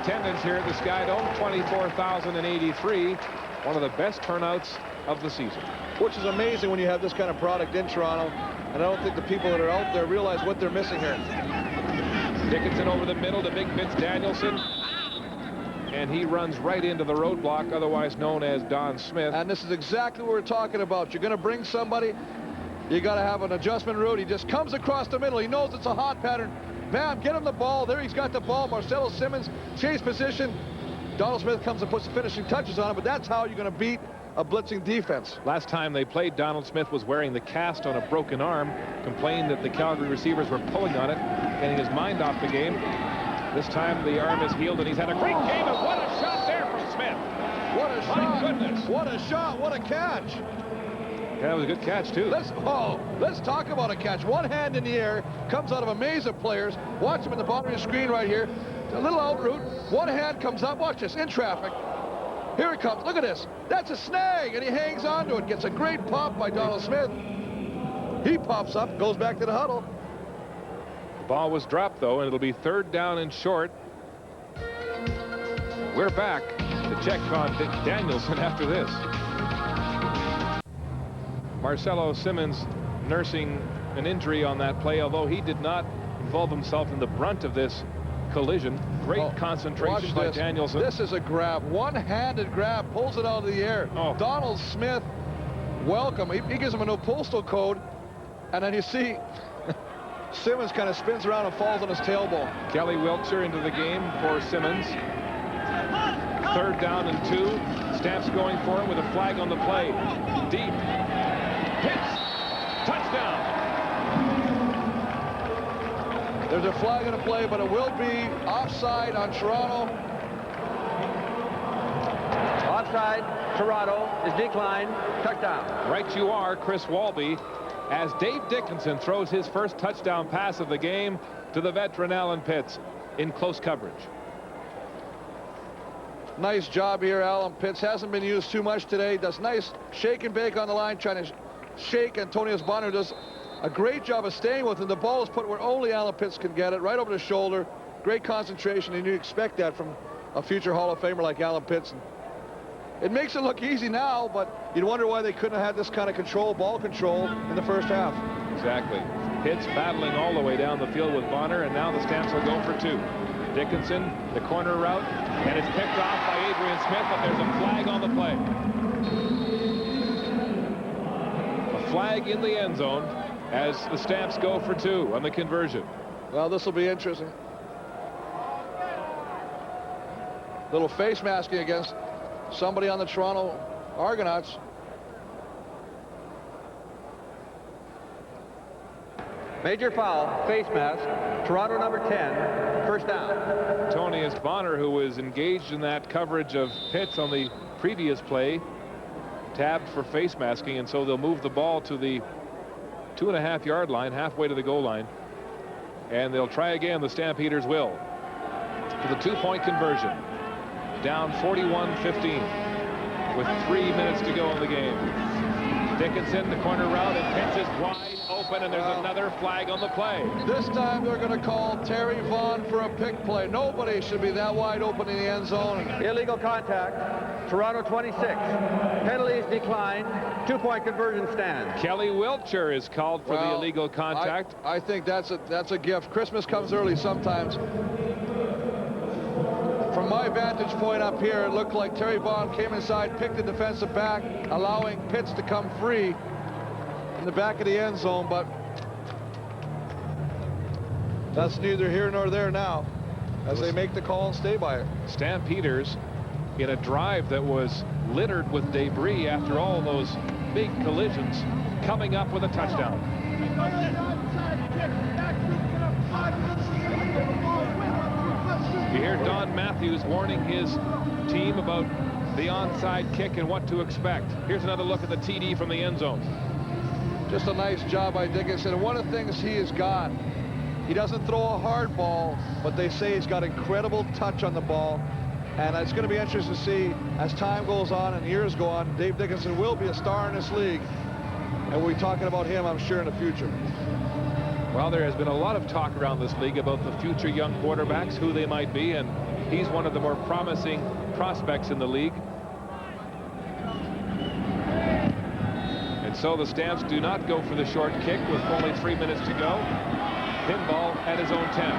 attendance here at the Sky Dome, 24,083. One of the best turnouts of the season. Which is amazing when you have this kind of product in Toronto. And I don't think the people that are out there realize what they're missing here. Dickinson over the middle to Big Fitz Danielson. And he runs right into the roadblock, otherwise known as Don Smith. And this is exactly what we're talking about. You're going to bring somebody, you got to have an adjustment route. He just comes across the middle. He knows it's a hot pattern. Bam, get him the ball. There he's got the ball. Marcelo Simmons, chase position. Donald Smith comes and puts the finishing touches on it, but that's how you're going to beat a blitzing defense. Last time they played, Donald Smith was wearing the cast on a broken arm, complained that the Calgary receivers were pulling on it, getting his mind off the game. This time the arm is healed, and he's had a great game, and what a shot there from Smith. What a shot. My goodness. What a shot. What a catch. Yeah, it was a good catch, too. Let's talk about a catch. One hand in the air, comes out of a maze of players. Watch him in the bottom of the screen right here. A little out route. One hand comes up. Watch this, in traffic. Here it comes. Look at this. That's a snag, and he hangs on to it. Gets a great pop by Donald Smith. He pops up, goes back to the huddle. The ball was dropped, though, and it'll be 3rd down and short. We're back to check on Danielson after this. Marcelo Simmons nursing an injury on that play, although he did not involve himself in the brunt of this collision. Great concentration by Danielson. This is a grab, one-handed grab, pulls it out of the air. Donald Smith, welcome. He gives him a new postal code, and then you see Simmons kind of spins around and falls on his tailbone. Kelly Wiltshire into the game for Simmons. 3rd down and 2. Stamps going for him with a flag on the play. Deep. Hits. Touchdown. There's a flag on the play, but it will be offside on Toronto. Offside. Toronto is declined. Touchdown. Right you are, Chris Walby, as Dave Dickinson throws his first touchdown pass of the game to the veteran Alan Pitts in close coverage. Nice job here, Alan Pitts. Hasn't been used too much today. Does nice shake and bake on the line, trying to shake Antonius Bonner. Does a great job of staying with him. The ball is put where only Alan Pitts can get it, right over the shoulder. Great concentration, and you expect that from a future Hall of Famer like Alan Pitts. It makes it look easy now, but you'd wonder why they couldn't have had this kind of control, ball control, in the first half. Exactly. Pitts battling all the way down the field with Bonner, and now the Stamps will go for 2. Dickinson, the corner route, and it's picked off by Adrian Smith, but there's a flag on the play. A flag in the end zone as the Stamps go for 2 on the conversion. Well, this will be interesting. Little face masking against somebody on the Toronto Argonauts. Major foul, face mask. Toronto number 10, first down. Antonius Bonner, who was engaged in that coverage of Pitts on the previous play, tabbed for face masking, and so they'll move the ball to the 2.5-yard line, halfway to the goal line, and they'll try again. The Stampeders will, for the 2-point conversion. Down 41-15 with 3 minutes to go in the game. Dickinson, the corner route, and Pitts is wide open, and there's another flag on the play. This time they're going to call Terry Vaughn for a pick play. Nobody should be that wide open in the end zone. Illegal contact. Toronto 26. Penalties declined. 2-point conversion stands. Kelly Wiltshire is called for the illegal contact. I think that's a gift. Christmas comes early sometimes. From my vantage point up here, it looked like Terry Vaughn came inside, picked the defensive back, allowing Pitts to come free in the back of the end zone, but that's neither here nor there now as they make the call and stay by it. Stampeders in a drive that was littered with debris after all those big collisions, coming up with a touchdown. You hear Don Matthews warning his team about the onside kick and what to expect. Here's another look at the TD from the end zone. Just a nice job by Dickinson. And one of the things he has got, he doesn't throw a hard ball, but they say he's got incredible touch on the ball. And it's going to be interesting to see as time goes on and years go on. Dave Dickinson will be a star in this league, and we'll be talking about him, I'm sure, in the future. Well, there has been a lot of talk around this league about the future young quarterbacks, who they might be, and he's one of the more promising prospects in the league. And so the Stamps do not go for the short kick with only 3 minutes to go. Pinball at his own 10.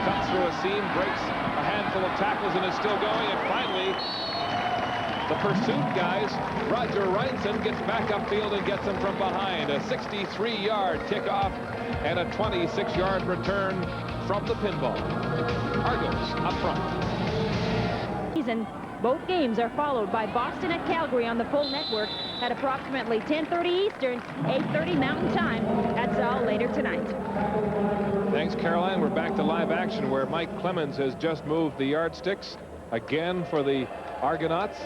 Cuts through a seam, breaks a handful of tackles, and is still going. And finally, the pursuit guys, Roger Reinson, gets back upfield and gets him from behind. A 63-yard kickoff and a 26-yard return from the pinball. Argos up front. Both games are followed by Boston at Calgary on the full network at approximately 10:30 Eastern, 8:30 Mountain Time. That's all later tonight. Thanks, Caroline. We're back to live action where Mike Clemens has just moved the yardsticks again for the Argonauts.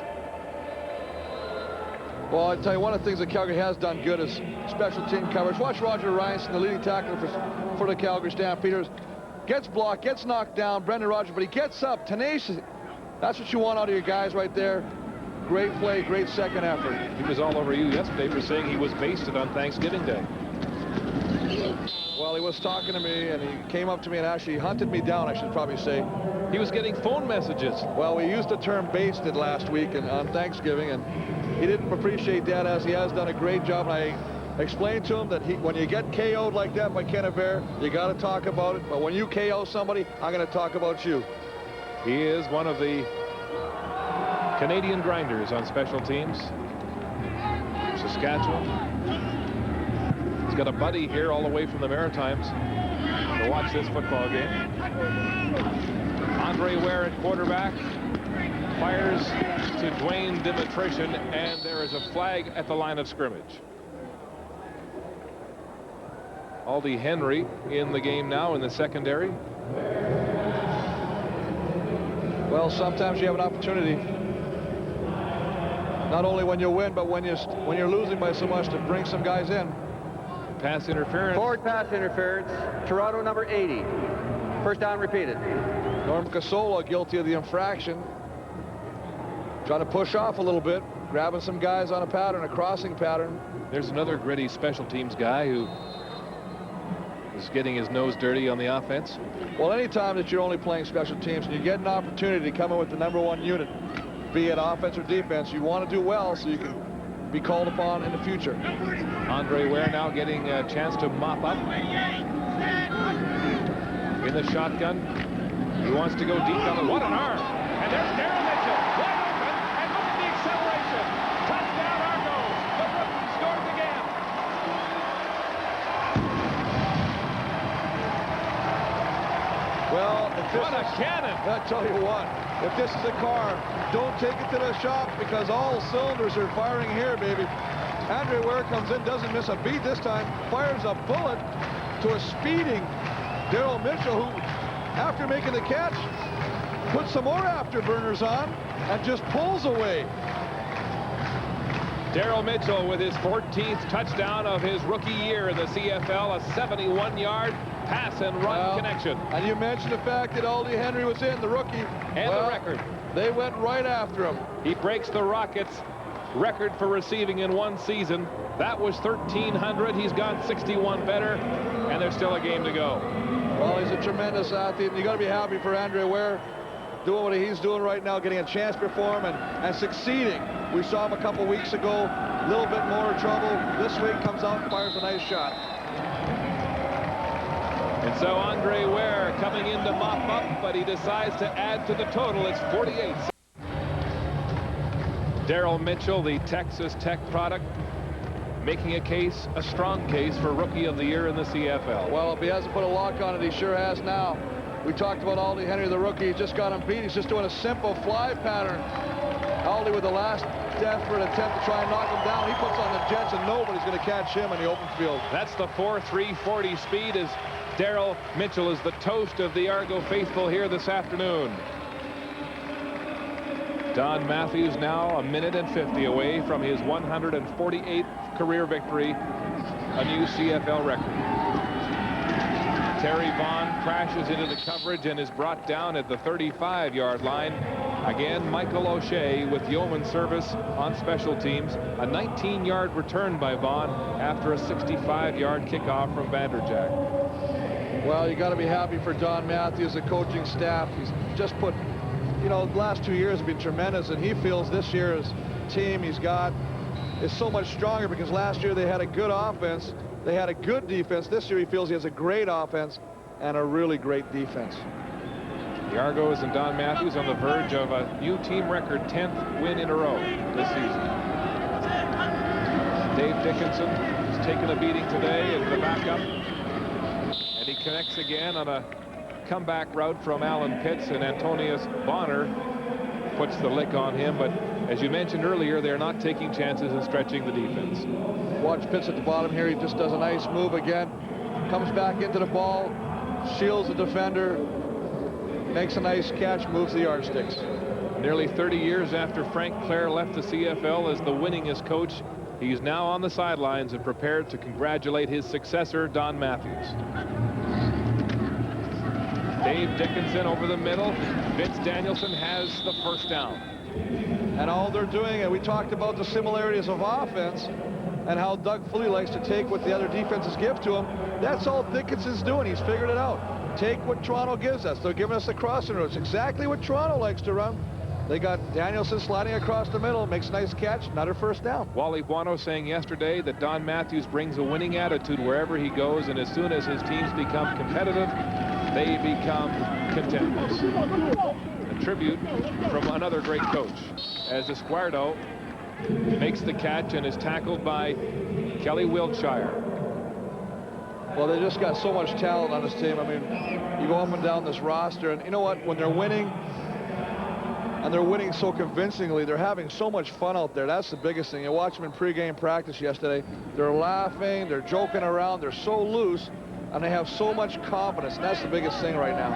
Well, I tell you, one of the things that Calgary has done good is special team coverage. Watch Roger Reinson, the leading tackler for the Calgary Stampeders. Gets blocked, gets knocked down, Brendan Rodgers, but he gets up, tenacious. That's what you want out of your guys right there. Great play, great second effort. He was all over you yesterday for saying he was basted on Thanksgiving Day. Well, he was talking to me, and he came up to me and actually hunted me down, I should probably say. He was getting phone messages. Well, we used the term basted last week on Thanksgiving, and he didn't appreciate that, as he has done a great job. And I explained to him that when you get KO'd like that by Kennebear, you got to talk about it. But when you KO somebody, I'm going to talk about you. He is one of the Canadian grinders on special teams. Saskatchewan. He's got a buddy here all the way from the Maritimes to watch this football game. Andre Ware at quarterback. Fires to Dwayne Dimitrition, and there is a flag at the line of scrimmage. Aldi Henry in the game now in the secondary. Well, sometimes you have an opportunity, not only when you win, but when you're losing by so much, to bring some guys in. Pass interference. Forward pass interference. Toronto number 80. First down repeated. Norm Casola guilty of the infraction. Trying to push off a little bit, grabbing some guys on a pattern, a crossing pattern. There's another gritty special teams guy who is getting his nose dirty on the offense. Well, anytime that you're only playing special teams and you get an opportunity to come in with the #1 unit, be it offense or defense, you want to do well so you can be called upon in the future. Andre Ware now getting a chance to mop up. In the shotgun. He wants to go deep on the what an arm. And there's Darren Mitchell. Wide open. And look at the acceleration. Touchdown Argos. The rookie scores again. Well, What a cannon. I tell you what, if this is a car, don't take it to the shop, because all cylinders are firing here, baby. Andre Ware comes in, doesn't miss a beat this time, fires a bullet to a speeding Daryl Mitchell, who, after making the catch, puts some more afterburners on and just pulls away. Daryl Mitchell with his 14th touchdown of his rookie year in the CFL, a 71-yard pass and run connection. And you mentioned the fact that Aldi Henry was in, the rookie. And the record. They went right after him. He breaks the Rockets' record for receiving in one season. That was 1,300. He's gone 61 better, and there's still a game to go. Well, he's a tremendous athlete, and you got to be happy for Andre Ware doing what he's doing right now, getting a chance to perform and succeeding. We saw him a couple weeks ago, a little bit more trouble. This week comes out and fires a nice shot. And so Andre Ware coming in to mop up, but he decides to add to the total. It's 48. Daryl Mitchell, the Texas Tech product, making a case, a strong case for Rookie of the Year in the CFL. Well, if he hasn't put a lock on it, he sure has now. We talked about Aldi Henry, the rookie. He's just got him beat. He's just doing a simple fly pattern. Aldi with the last desperate attempt to try and knock him down. He puts on the jets, and nobody's going to catch him in the open field. That's the 4.340 speed, as Daryl Mitchell is the toast of the Argo faithful here this afternoon. Don Matthews now a minute and 50 away from his 148th career victory, a new CFL record. Terry Vaughn crashes into the coverage and is brought down at the 35-yard line. Again, Michael O'Shea with yeoman service on special teams. A 19-yard return by Vaughn after a 65-yard kickoff from Vanderjack. Well, you got to be happy for Don Matthews, the coaching staff. He's just put you know, the last 2 years have been tremendous, and he feels this year's team he's got is so much stronger because last year they had a good offense, they had a good defense. This year he feels he has a great offense and a really great defense. The Argos and Don Matthews on the verge of a new team record 10th win in a row this season. Dave Dickinson has taken a beating today in the backup, and he connects again on a comeback route from Alan Pitts, and Antonius Bonner puts the lick on him. But as you mentioned earlier, they're not taking chances and stretching the defense. Watch Pitts at the bottom here. He just does a nice move again, comes back into the ball, shields the defender, makes a nice catch, moves the yardsticks. Nearly 30 years after Frank Clare left the CFL as the winningest coach, he's now on the sidelines and prepared to congratulate his successor, Don Matthews. Dave Dickinson over the middle. Vince Danielson has the first down. And all they're doing, and we talked about the similarities of offense and how Doug Flutie likes to take what the other defenses give to him. That's all Dickinson's doing. He's figured it out. Take what Toronto gives us. They're giving us the crossing routes. Exactly what Toronto likes to run. They got Danielson sliding across the middle, makes a nice catch, another first down. Wally Buono saying yesterday that Don Matthews brings a winning attitude wherever he goes, and as soon as his teams become competitive, they become contenders. A tribute from another great coach, as Esquardo makes the catch and is tackled by Kelly Wiltshire. Well, they just got so much talent on this team. I mean, you go up and down this roster, and you know what? When they're winning, and they're winning so convincingly, they're having so much fun out there. That's the biggest thing. You watch them in pregame practice yesterday. They're laughing, they're joking around, they're so loose, and they have so much confidence, and that's the biggest thing right now.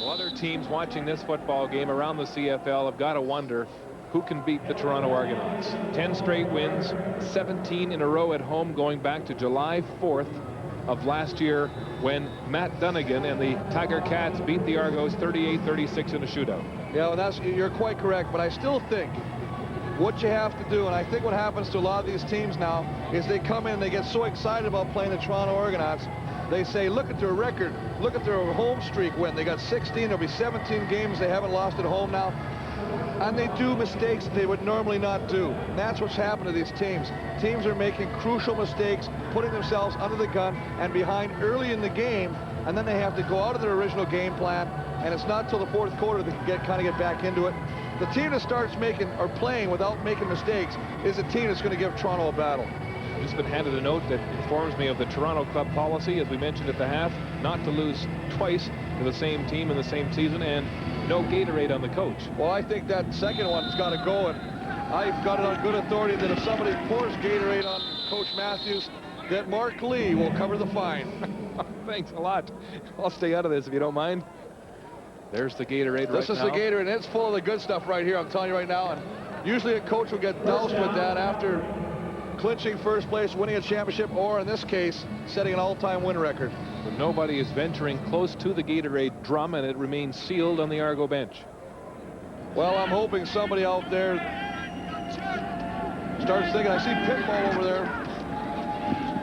Well, other teams watching this football game around the CFL have got to wonder who can beat the Toronto Argonauts. 10 straight wins, 17 in a row at home, going back to July 4th of last year when Matt Dunnigan and the Tiger Cats beat the Argos 38-36 in a shootout. Yeah, well, you're quite correct, but I still think what you have to do, and I think what happens to a lot of these teams now, is they come in and they get so excited about playing the Toronto Argonauts. They say, look at their record, look at their home streak win. They got 16, there'll be 17 games they haven't lost at home now. And they do mistakes that they would normally not do. And that's what's happened to these teams. Teams are making crucial mistakes, putting themselves under the gun and behind early in the game, and then they have to go out of their original game plan, and it's not till the fourth quarter they can kind of get back into it. The team that starts making or playing without making mistakes is a team that's going to give Toronto a battle. I've just been handed a note that informs me of the Toronto club policy, as we mentioned at the half, not to lose twice to the same team in the same season, and no Gatorade on the coach. Well, I think that second one's got to go, and I've got it on good authority that if somebody pours Gatorade on Coach Matthews, that Mark Lee will cover the fine. Thanks a lot. I'll stay out of this if you don't mind. There's the Gatorade right now. This is the Gatorade, and it's full of the good stuff right here, I'm telling you right now. And usually a coach will get doused with that after clinching first place, winning a championship, or in this case, setting an all-time win record. But nobody is venturing close to the Gatorade drum, and it remains sealed on the Argo bench. Well, I'm hoping somebody out there starts thinking, I see Pitbull over there.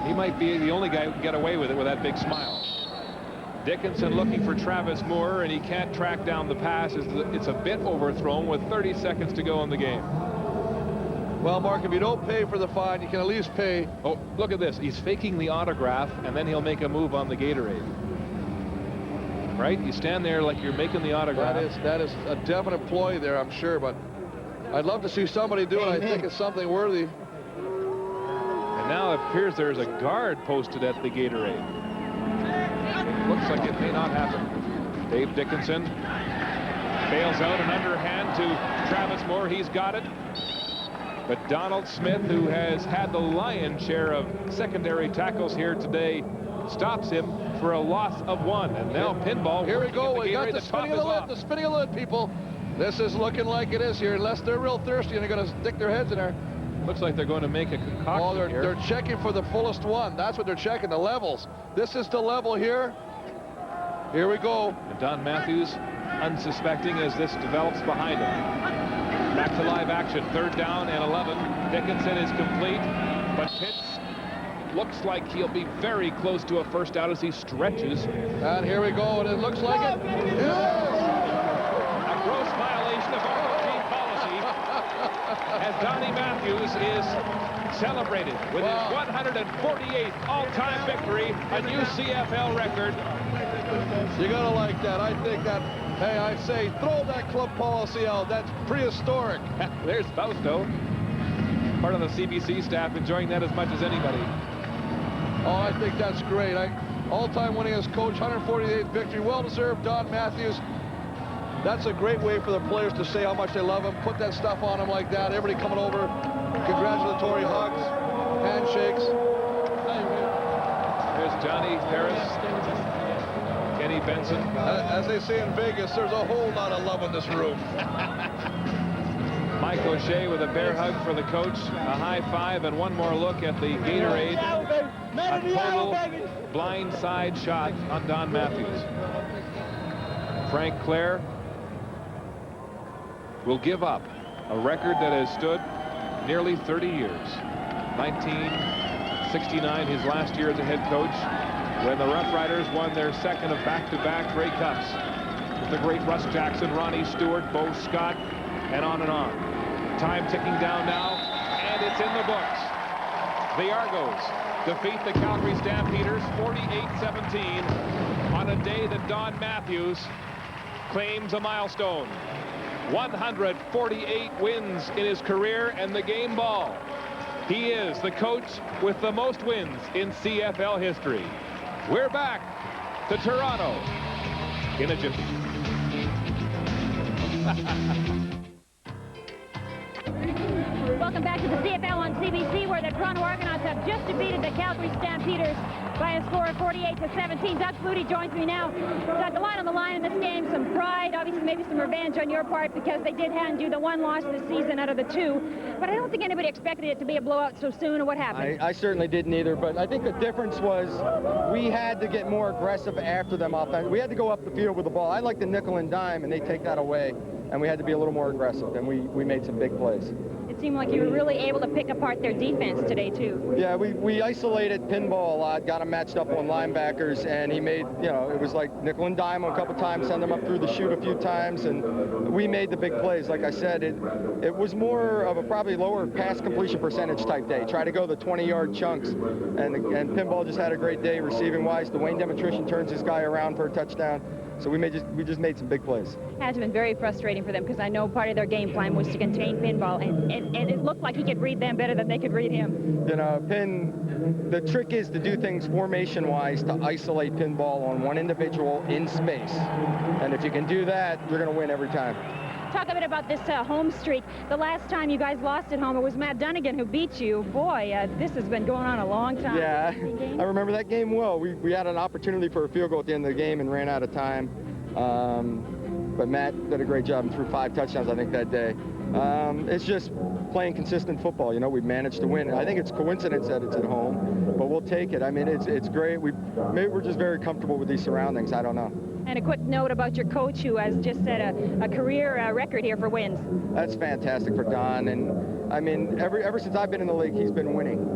He might be the only guy who can get away with it with that big smile. Dickinson looking for Travis Moore, and he can't track down the pass. It's a bit overthrown with 30 seconds to go in the game. Well, Mark, if you don't pay for the fine, you can at least pay. Oh, look at this. He's faking the autograph, and then he'll make a move on the Gatorade. Right? You stand there like you're making the autograph. That is a definite ploy there, I'm sure, but I'd love to see somebody do it. I think it's something worthy. And now it appears there's a guard posted at the Gatorade. Looks like it may not happen. Dave Dickinson bails out an underhand to Travis Moore. He's got it. But Donald Smith, who has had the lion's share of secondary tackles here today, stops him for a loss of one. And now pinball. Here we go. We got the spinning of the lid. The spinning of the lid, people. This is looking like it is here, unless they're real thirsty and they're going to stick their heads in there. Looks like they're going to make a concoction here. They're checking for the fullest one. That's what they're checking, the levels. This is the level here. Here we go. And Don Matthews, unsuspecting as this develops behind him. Back to live action, 3rd down and 11. Dickinson is complete, but Pitts looks like he'll be very close to a first out as he stretches. And here we go, and it looks like it. A gross violation of Argo team policy as Donnie Matthews is celebrated with his 148th all-time victory, a new CFL record. You gotta like that. I think that, hey, I say throw that club policy out. That's prehistoric. There's Fausto, part of the CBC staff, enjoying that as much as anybody. Oh, I think that's great. All-time winningest coach, 148th victory, well-deserved. Don Matthews. That's a great way for the players to say how much they love him. Put that stuff on him like that. Everybody coming over, congratulatory hugs, handshakes. There's Johnny Harris, Kenny Benson. As they say in Vegas, there's a whole lot of love in this room. Mike O'Shea with a bear hug for the coach, a high five, and one more look at the Gatorade. A total blind side shot on Don Matthews. Frank Clare will give up a record that has stood nearly 30 years. 1969, his last year as a head coach, when the Rough Riders won their second of back-to-back Grey Cups with the great Russ Jackson, Ronnie Stewart, Bo Scott, and on and on. Time ticking down now, and it's in the books. The Argos defeat the Calgary Stampeders 48-17 on a day that Don Matthews claims a milestone. 148 wins in his career and the game ball. He is the coach with the most wins in CFL history. We're back to Toronto in a jiffy. Welcome back to the CFL on CBC, where the Toronto Argonauts have just defeated the Calgary Stampeders by a score of 48-17. Doug Flutie joins me now. Doug, a lot on the line in this game. Some pride, obviously maybe some revenge on your part, because they did hand you the one loss this season out of the two. But I don't think anybody expected it to be a blowout so soon. Or what happened? I certainly didn't either, but I think the difference was we had to get more aggressive after them offense. We had to go up the field with the ball. I like the nickel and dime, and they take that away, and we had to be a little more aggressive, and we made some big plays. It seemed like you were really able to pick apart their defense today, too. Yeah, we isolated Pinball a lot, got him matched up on linebackers, and he made, it was like nickel and dime a couple times, send him up through the chute a few times, and we made the big plays. Like I said, it was more of a probably lower pass completion percentage type day. Try to go the 20-yard chunks, and Pinball just had a great day receiving-wise. Dwayne Demetrician turns his guy around for a touchdown. So we just made some big plays. It has been very frustrating for them, because I know part of their game plan was to contain Pinball, and it looked like he could read them better than they could read him. The trick is to do things formation-wise to isolate Pinball on one individual in space. And if you can do that, you're going to win every time. Talk a bit about this home streak. The last time you guys lost at home, it was Matt Dunnigan who beat you. Boy, this has been going on a long time. Yeah, I remember that game well. We had an opportunity for a field goal at the end of the game and ran out of time. But Matt did a great job and threw 5 touchdowns, I think, that day. It's just playing consistent football. We've managed to win. I think it's coincidence that it's at home, but we'll take it. I mean, it's great. Maybe we're just very comfortable with these surroundings. I don't know. And a quick note about your coach, who has just set a career record here for wins. That's fantastic for Don. And I mean, ever since I've been in the league, he's been winning.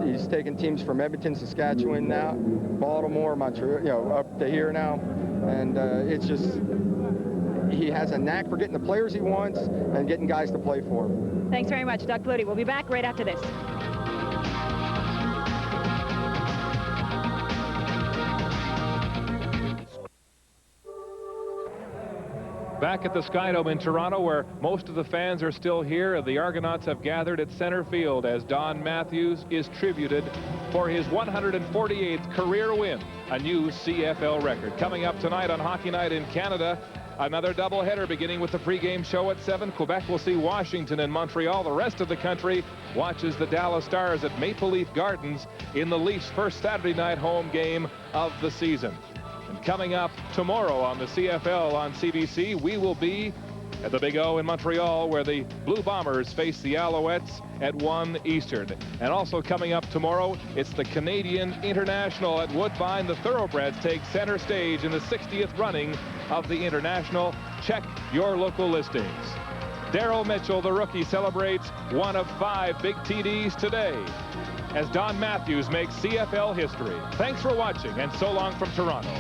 He's taken teams from Edmonton, Saskatchewan now, Baltimore, Montreal, up to here now. And it's just, he has a knack for getting the players he wants and getting guys to play for him. Thanks very much, Doug Flutie. We'll be back right after this. Back at the Skydome in Toronto, where most of the fans are still here, the Argonauts have gathered at center field as Don Matthews is tributed for his 148th career win, a new CFL record. Coming up tonight on Hockey Night in Canada, another doubleheader beginning with the pregame show at 7. Quebec will see Washington and Montreal. The rest of the country watches the Dallas Stars at Maple Leaf Gardens in the Leafs' first Saturday night home game of the season. And coming up tomorrow on the CFL on CBC, we will be at the Big O in Montreal, where the Blue Bombers face the Alouettes at 1 Eastern. And also coming up tomorrow, it's the Canadian International at Woodbine. The Thoroughbreds take center stage in the 60th running of the International. Check your local listings. Daryl Mitchell, the rookie, celebrates one of 5 big TDs today. as Don Matthews makes CFL history. Thanks for watching, and so long from Toronto.